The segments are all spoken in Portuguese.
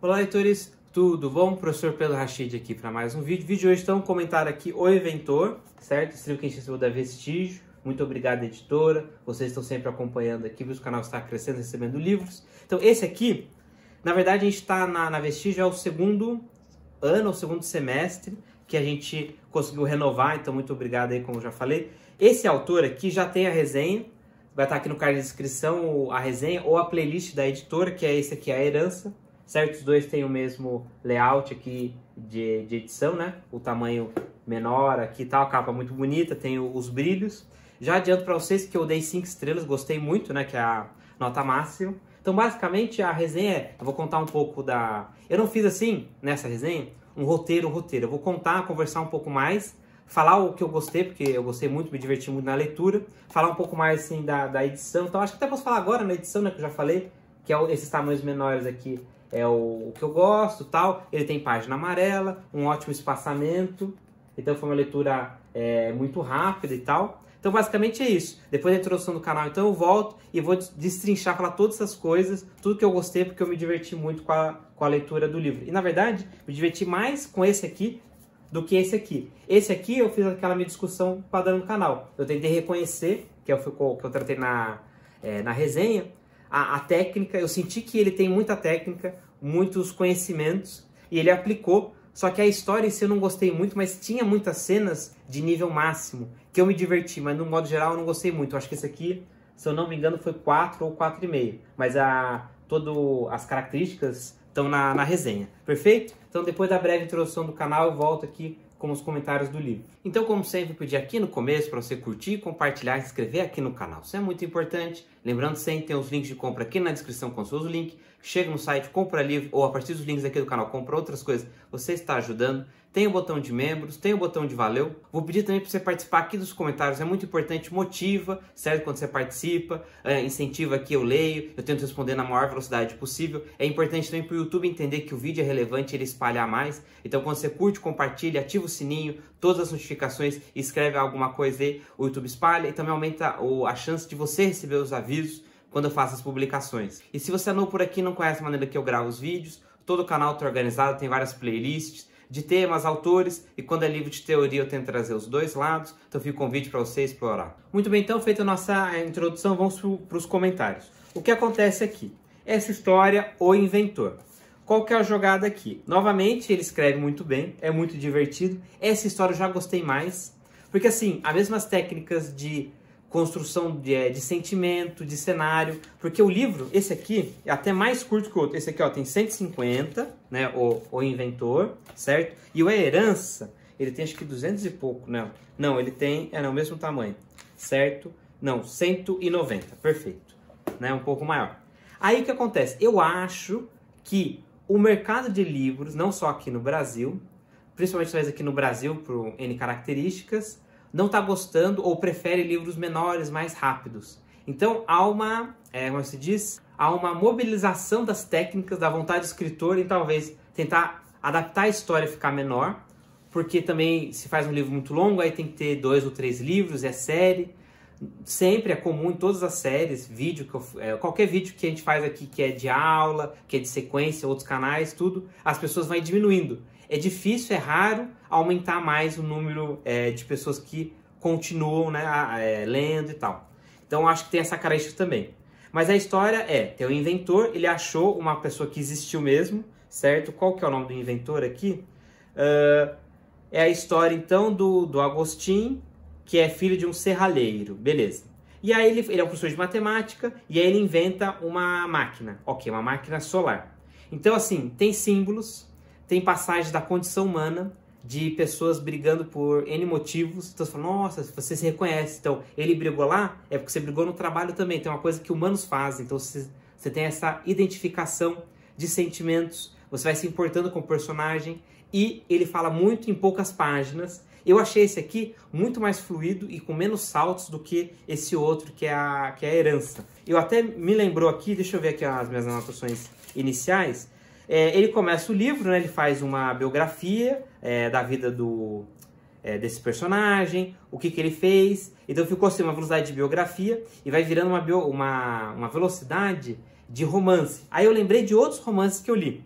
Olá, leitores, tudo bom? Professor Pedro Rachid aqui para mais um vídeo. Vídeo de hoje, então, comentário aqui O Inventor, certo? Esse livro que a gente recebeu da Vestígio. Muito obrigado, editora. Vocês estão sempre acompanhando aqui, o canal está crescendo, recebendo livros. Então, esse aqui, na verdade, a gente está na Vestígio, é o segundo ano, o segundo semestre, que a gente conseguiu renovar. Então, muito obrigado aí, como eu já falei. Esse autor aqui já tem a resenha. Vai estar aqui no card de descrição a resenha ou a playlist da editora, que é esse aqui, A Herança. Certo? Os dois têm o mesmo layout aqui de edição, né? O tamanho menor aqui e tal, a capa muito bonita, tem os brilhos. Já adianto para vocês que eu dei 5 estrelas, gostei muito, né? Que é a nota máxima. Então, basicamente, a resenha é... Eu vou contar um pouco da... Eu não fiz assim, nessa resenha, um roteiro. Eu vou contar, conversar um pouco mais, falar o que eu gostei, porque eu gostei muito, me diverti muito na leitura. Falar um pouco mais, assim, da edição. Então, acho que até posso falar agora na edição, né? Que eu já falei, que é esses tamanhos menores aqui. É o que eu gosto, tal. Ele tem página amarela, um ótimo espaçamento. Então foi uma leitura muito rápida e tal. Então basicamente é isso. Depois da introdução do canal, então eu volto e vou destrinchar, falar todas essas coisas, tudo que eu gostei, porque eu me diverti muito com a leitura do livro. E na verdade, me diverti mais com esse aqui do que esse aqui. Esse aqui eu fiz aquela minha discussão padrão no canal. Eu tentei reconhecer, que eu tratei na resenha, a técnica. Eu senti que ele tem muita técnica, muitos conhecimentos, e ele aplicou. Só que a história em si eu não gostei muito, mas tinha muitas cenas de nível máximo, que eu me diverti, mas no modo geral eu não gostei muito. Eu acho que esse aqui, se eu não me engano, foi 4 ou 4,5. Mas todas as características estão na resenha. Perfeito? Então depois da breve introdução do canal, eu volto aqui com os comentários do livro. Então, como sempre, pedi aqui no começo para você curtir, compartilhar e se inscrever aqui no canal. Isso é muito importante. Lembrando sempre, tem os links de compra aqui na descrição com seus links. Chega no site, compra livro, ou a partir dos links aqui do canal, compra outras coisas. Você está ajudando. Tem o botão de membros, tem o botão de valeu. Vou pedir também para você participar aqui dos comentários, é muito importante, motiva, certo? Quando você participa, incentiva aqui, eu leio, eu tento responder na maior velocidade possível. É importante também para o YouTube entender que o vídeo é relevante, ele espalhar mais. Então quando você curte, compartilha, ativa o sininho, todas as notificações, escreve alguma coisa aí, o YouTube espalha e também aumenta a chance de você receber os avisos quando eu faço as publicações. E se você é novo por aqui e não conhece a maneira que eu gravo os vídeos, todo o canal está organizado, tem várias playlists de temas, autores, e quando é livro de teoria eu tento trazer os dois lados, então fica o convite para você explorar. Muito bem, então, feita a nossa introdução, vamos para os comentários. O que acontece aqui? Essa história, O Inventor. Qual que é a jogada aqui? Novamente, ele escreve muito bem, é muito divertido. Essa história eu já gostei mais, porque assim, as mesmas técnicas de construção de sentimento, de cenário, porque o livro, esse aqui, é até mais curto que o outro. Esse aqui, ó, tem 150, né, o Inventor, certo? E o A Herança, ele tem acho que 200 e pouco, né? Não, ele tem, o mesmo tamanho, certo? Não, 190, perfeito, né? Um pouco maior. Aí o que acontece? Eu acho que o mercado de livros, não só aqui no Brasil, principalmente talvez aqui no Brasil, por N características, não está gostando ou prefere livros menores, mais rápidos. Então há uma, como se diz, há uma mobilização das técnicas, da vontade do escritor em talvez tentar adaptar a história e ficar menor, porque também se faz um livro muito longo, aí tem que ter 2 ou 3 livros, é série. Sempre é comum em todas as séries, qualquer vídeo que a gente faz aqui que é de aula, que é de sequência, outros canais, tudo, as pessoas vão diminuindo. É difícil, é raro aumentar mais o número de pessoas que continuam, né, lendo e tal. Então acho que tem essa característica também. Mas a história tem o inventor, ele achou uma pessoa que existiu mesmo, certo? Qual que é o nome do inventor aqui? É a história então do Agostinho, que é filho de um serralheiro, beleza. E aí ele é um professor de matemática e aí ele inventa uma máquina, uma máquina solar. Então assim, tem símbolos, tem passagens da condição humana, de pessoas brigando por N motivos. Então você fala, nossa, você se reconhece. Então, ele brigou lá, é porque você brigou no trabalho também. Tem uma coisa que humanos fazem. Então, você tem essa identificação de sentimentos. Você vai se importando com o personagem. E ele fala muito em poucas páginas. Eu achei esse aqui muito mais fluido e com menos saltos do que esse outro, que é a Herança. Eu até me lembrou aqui, deixa eu ver aqui as minhas anotações iniciais. Ele começa o livro, né, ele faz uma biografia da vida desse personagem, o que ele fez. Então ficou assim uma velocidade de biografia e vai virando uma velocidade de romance. Aí eu lembrei de outros romances que eu li.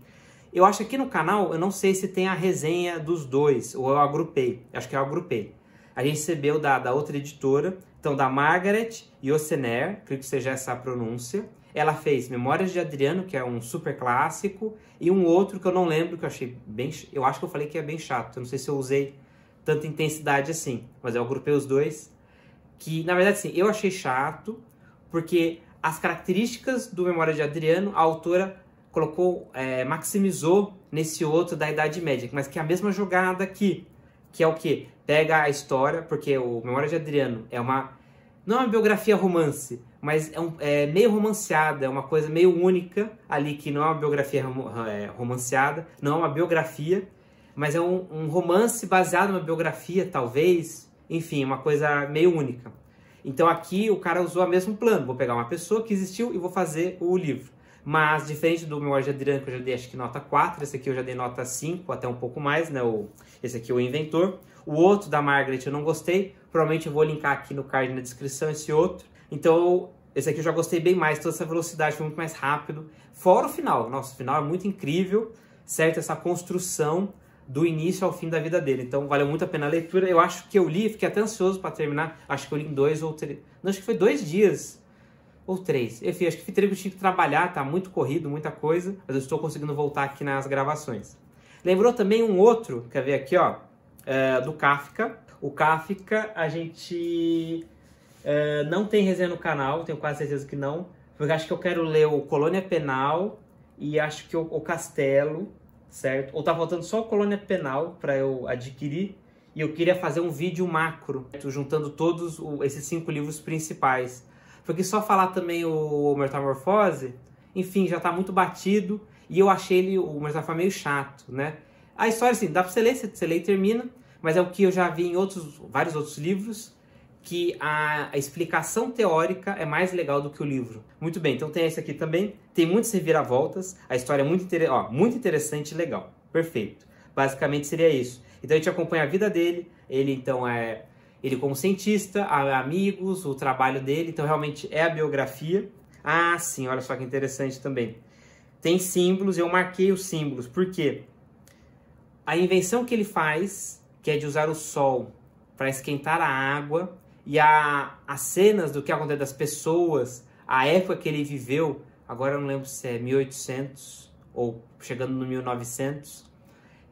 Eu acho que aqui no canal, eu não sei se tem a resenha dos dois, ou eu agrupei. Acho que eu agrupei. A gente recebeu da outra editora, então da Margaret Yourcenar, creio que seja essa a pronúncia. Ela fez Memórias de Adriano, que é um super clássico, e um outro que eu não lembro, que eu achei bem... Eu acho que eu falei que é bem chato, eu não sei se eu usei tanta intensidade assim, mas eu agrupei os dois, que na verdade, sim, eu achei chato, porque as características do Memória de Adriano, a autora colocou, maximizou nesse outro da Idade Média, mas que é a mesma jogada aqui, que é o quê? Pega a história, porque o Memória de Adriano não é uma biografia romance, mas é meio romanceada, é uma coisa meio única ali, que não é uma biografia romanceada, não é uma biografia, mas é um romance baseado numa biografia, talvez, enfim, uma coisa meio única. Então aqui o cara usou o mesmo plano, vou pegar uma pessoa que existiu e vou fazer o livro. Mas, diferente do Memória de Adriano, que eu já dei acho que nota 4, esse aqui eu já dei nota 5, até um pouco mais, né? Esse aqui é o Inventor. O outro da Margaret eu não gostei, provavelmente eu vou linkar aqui no card na descrição esse outro. Então, esse aqui eu já gostei bem mais, toda essa velocidade foi muito mais rápido. Fora o final, nossa, o final é muito incrível, certo? Essa construção do início ao fim da vida dele. Então, valeu muito a pena a leitura. Eu acho que eu li, fiquei até ansioso para terminar, acho que eu li em 2 ou 3... Não, acho que foi 2 dias. Ou 3. Enfim, acho que eu tive que trabalhar, tá muito corrido, muita coisa, mas eu estou conseguindo voltar aqui nas gravações. Lembrou também um outro, quer ver aqui, ó, do Kafka. O Kafka, a gente não tem resenha no canal, tenho quase certeza que não, porque acho que eu quero ler o Colônia Penal e acho que o Castelo, certo? Ou tá faltando só o Colônia Penal para eu adquirir, e eu queria fazer um vídeo macro, juntando todos esses 5 livros principais. Porque só falar também o Metamorfose, enfim, já tá muito batido. E eu achei o Metamorfose meio chato, né? A história, assim, dá pra você ler, você lê e termina. Mas é o que eu já vi em vários outros livros, que a explicação teórica é mais legal do que o livro. Muito bem, então tem esse aqui também. Tem muitas reviravoltas. A história é muito interessante e legal. Perfeito. Basicamente seria isso. Então a gente acompanha a vida dele. Ele, então, Ele como cientista, amigos, o trabalho dele, então realmente é a biografia. Ah, sim, olha só que interessante também. Tem símbolos, eu marquei os símbolos, porque a invenção que ele faz, que é de usar o sol para esquentar a água, e as cenas do que acontece das pessoas, a época que ele viveu, agora eu não lembro se é 1800 ou chegando no 1900,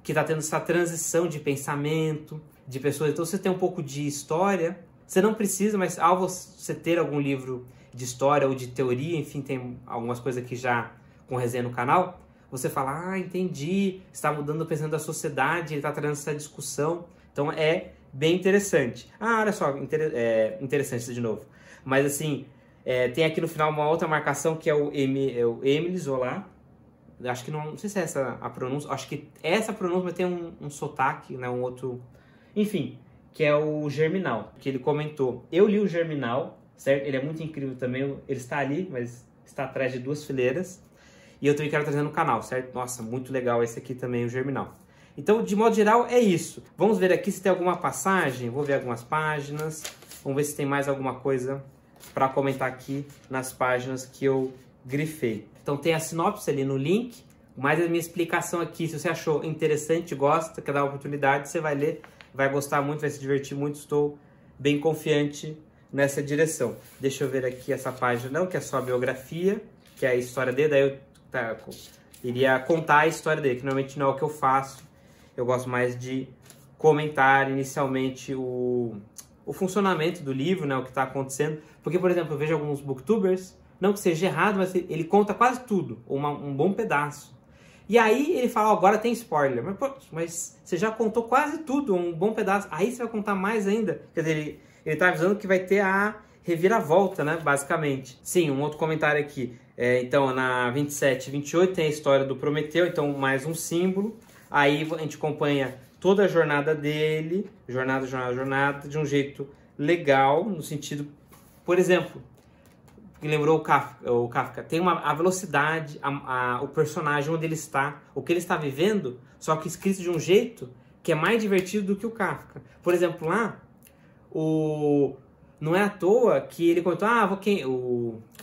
que está tendo essa transição de pensamento, de pessoas. Então você tem um pouco de história, você não precisa, mas ao você ter algum livro de história ou de teoria, enfim, tem algumas coisas aqui já com resenha no canal, você fala, entendi, está mudando o pensamento da sociedade, ele está trazendo essa discussão, então é bem interessante. Olha só, interessante isso de novo. Mas assim, tem aqui no final uma outra marcação que é o Émile Zola. Acho que não sei se é essa a pronúncia, acho que essa pronúncia, mas tem um sotaque, né, um outro... Enfim, que é o Germinal, que ele comentou. Eu li o Germinal, certo? Ele é muito incrível também, ele está ali, mas está atrás de 2 fileiras. E eu também quero trazer no canal, certo? Nossa, muito legal esse aqui também, o Germinal. Então, de modo geral, é isso. Vamos ver aqui se tem alguma passagem, vou ver algumas páginas, vamos ver se tem mais alguma coisa para comentar aqui nas páginas que eu grifei. Então tem a sinopse ali no link, mais a minha explicação aqui. Se você achou interessante, gosta, quer dar uma oportunidade, você vai ler, vai gostar muito, vai se divertir muito. Estou bem confiante nessa direção. Deixa eu ver aqui essa página, não, que é só a biografia, que é a história dele. Daí eu iria contar a história dele, que normalmente não é o que eu faço. Eu gosto mais de comentar inicialmente o funcionamento do livro, né, o que está acontecendo. Porque, por exemplo, eu vejo alguns booktubers, não que seja errado, mas ele conta quase tudo, um bom pedaço. E aí ele fala, agora tem spoiler. Mas você já contou quase tudo, um bom pedaço. Aí você vai contar mais ainda. Quer dizer, ele tá avisando que vai ter a reviravolta, né, basicamente. Sim, um outro comentário aqui. Então, na 27 e 28 tem a história do Prometeu, então mais um símbolo. Aí a gente acompanha toda a jornada dele, jornada, de um jeito legal, no sentido, por exemplo... que lembrou o Kafka, tem a velocidade, o personagem, onde ele está, o que ele está vivendo, só que escrito de um jeito que é mais divertido do que o Kafka. Por exemplo, lá, Não é à toa que ele comentou,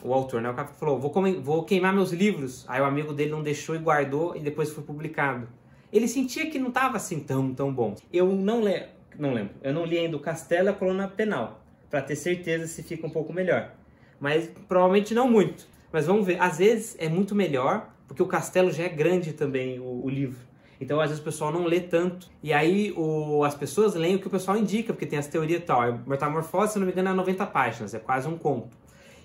o autor, né? O cara falou, vou queimar meus livros. Aí o amigo dele não deixou e guardou e depois foi publicado. Ele sentia que não estava assim tão bom. Eu não lembro. Eu não li ainda o Castelo e a Coluna Penal, para ter certeza se fica um pouco melhor. Mas provavelmente não muito. Mas vamos ver. Às vezes é muito melhor, porque o Castelo já é grande também, o livro. Então, às vezes, o pessoal não lê tanto. E aí, as pessoas leem o que o pessoal indica, porque tem as teorias e tal. Metamorfose, se não me engano, é 90 páginas. É quase um conto.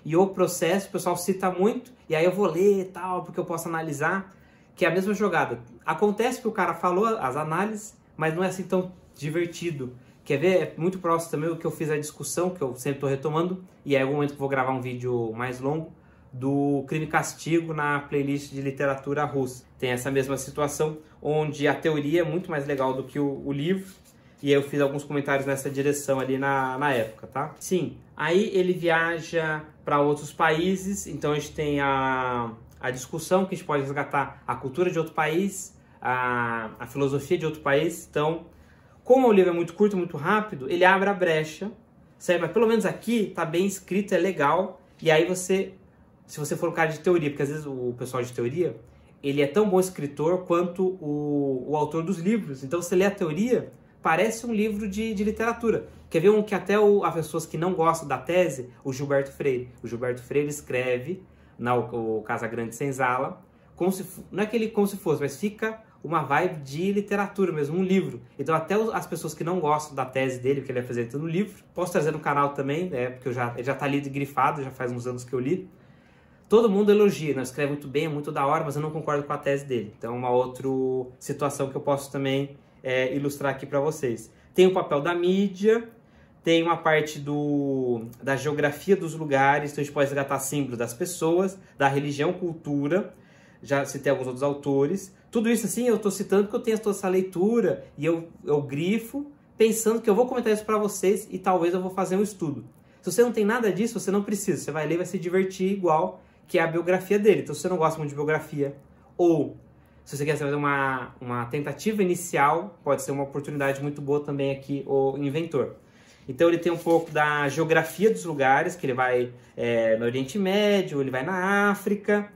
E o processo, o pessoal cita muito. E aí eu vou ler e tal, porque eu posso analisar. Que é a mesma jogada. Acontece que o cara falou as análises, mas não é assim tão divertido. Quer ver? É muito próximo também o que eu fiz a discussão, que eu sempre estou retomando. E aí é o momento que eu vou gravar um vídeo mais longo, do Crime e Castigo na playlist de literatura russa. Tem essa mesma situação, onde a teoria é muito mais legal do que o livro, e eu fiz alguns comentários nessa direção ali na época, tá? Sim, aí ele viaja para outros países, então a gente tem a discussão que a gente pode resgatar a cultura de outro país, a filosofia de outro país. Então, como o livro é muito curto, muito rápido, ele abre a brecha, certo? Mas pelo menos aqui tá bem escrito, é legal, e aí se você for um cara de teoria, porque às vezes o pessoal de teoria, ele é tão bom escritor quanto o autor dos livros. Então você lê a teoria, parece um livro de literatura. Quer ver um que até as pessoas que não gostam da tese, o Gilberto Freire. O Gilberto Freire escreve o Casa Grande Senzala, não é que ele como se fosse, mas fica uma vibe de literatura mesmo, um livro. Então até as pessoas que não gostam da tese dele, que ele apresenta no livro, posso trazer no canal também, porque ele já está lido e grifado, já faz uns anos que eu li. Todo mundo elogia, né? Escreve muito bem, é muito da hora, mas eu não concordo com a tese dele. Então é uma outra situação que eu posso também ilustrar aqui para vocês. Tem o papel da mídia, tem uma parte da geografia dos lugares, então a gente pode resgatar símbolos das pessoas, da religião, cultura, já citei alguns outros autores. Tudo isso assim eu estou citando porque eu tenho toda essa leitura e eu grifo pensando que eu vou comentar isso para vocês e talvez eu vou fazer um estudo. Se você não tem nada disso, você não precisa, você vai ler e vai se divertir igual, que é a biografia dele. Então, se você não gosta muito de biografia, ou se você quer fazer uma tentativa inicial, pode ser uma oportunidade muito boa também aqui, o Inventor. Então, ele tem um pouco da geografia dos lugares, que ele vai no Oriente Médio, ele vai na África,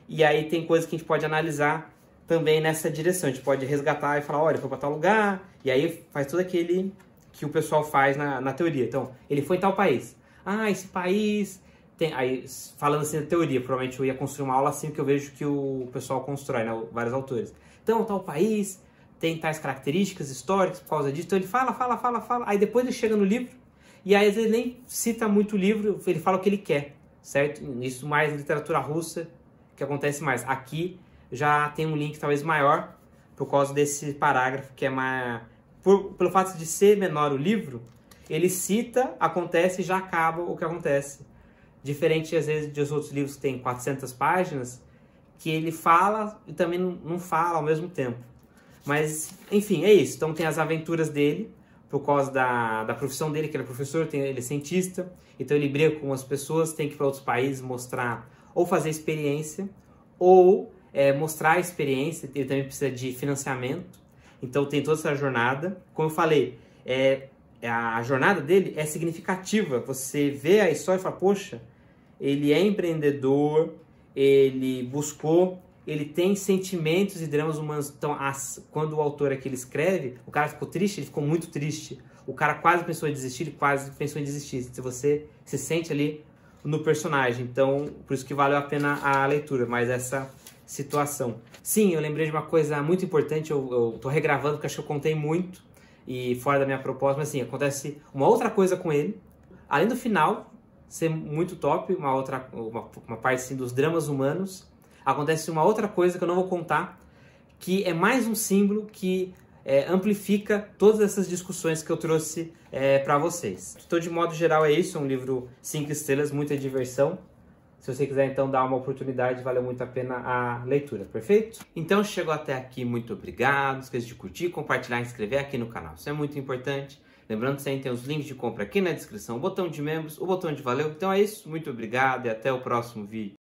e aí tem coisas que a gente pode analisar também nessa direção. A gente pode resgatar e falar, olha, foi para tal lugar, e aí faz tudo aquele que o pessoal faz na teoria. Então, ele foi em tal país. Esse país... Aí, falando assim da teoria, provavelmente eu ia construir uma aula assim que eu vejo que o pessoal constrói, né? Vários autores. Então, tal país tem tais características históricas por causa disso. Então ele fala. Aí depois ele chega no livro, e aí às vezes ele nem cita muito o livro, ele fala o que ele quer, certo? Isso mais literatura russa, que acontece mais. Aqui já tem um link talvez maior, por causa desse parágrafo que é mais... Pelo fato de ser menor o livro, ele cita, acontece e já acaba o que acontece. Diferente, às vezes, dos outros livros que tem 400 páginas, que ele fala e também não fala ao mesmo tempo. Mas, enfim, é isso. Então, tem as aventuras dele, por causa da profissão dele, que ele é professor, ele é cientista. Então, ele briga com as pessoas, tem que ir para outros países mostrar, ou fazer experiência, ou mostrar a experiência. Ele também precisa de financiamento. Então, tem toda essa jornada. Como eu falei, a jornada dele é significativa. Você vê a história e fala, poxa, ele é empreendedor, ele buscou, ele tem sentimentos e dramas humanos. Então, quando o autor aqui ele escreve, o cara ficou triste, ele ficou muito triste. O cara quase pensou em desistir, ele quase pensou em desistir. Se você se sente ali no personagem. Então, por isso que valeu a pena a leitura, mas essa situação. Sim, eu lembrei de uma coisa muito importante, eu tô regravando porque acho que eu contei muito e fora da minha proposta, mas assim, acontece uma outra coisa com ele, além do final ser muito top, uma parte assim, dos dramas humanos, acontece uma outra coisa que eu não vou contar, que é mais um símbolo que amplifica todas essas discussões que eu trouxe para vocês. Então, de modo geral, é isso, é um livro 5 estrelas, muita diversão. Se você quiser, então, dar uma oportunidade, valeu muito a pena a leitura, perfeito? Então, chegou até aqui, muito obrigado. Não esqueça de curtir, compartilhar e inscrever aqui no canal. Isso é muito importante. Lembrando que você tem os links de compra aqui na descrição, o botão de membros, o botão de valeu. Então é isso, muito obrigado e até o próximo vídeo.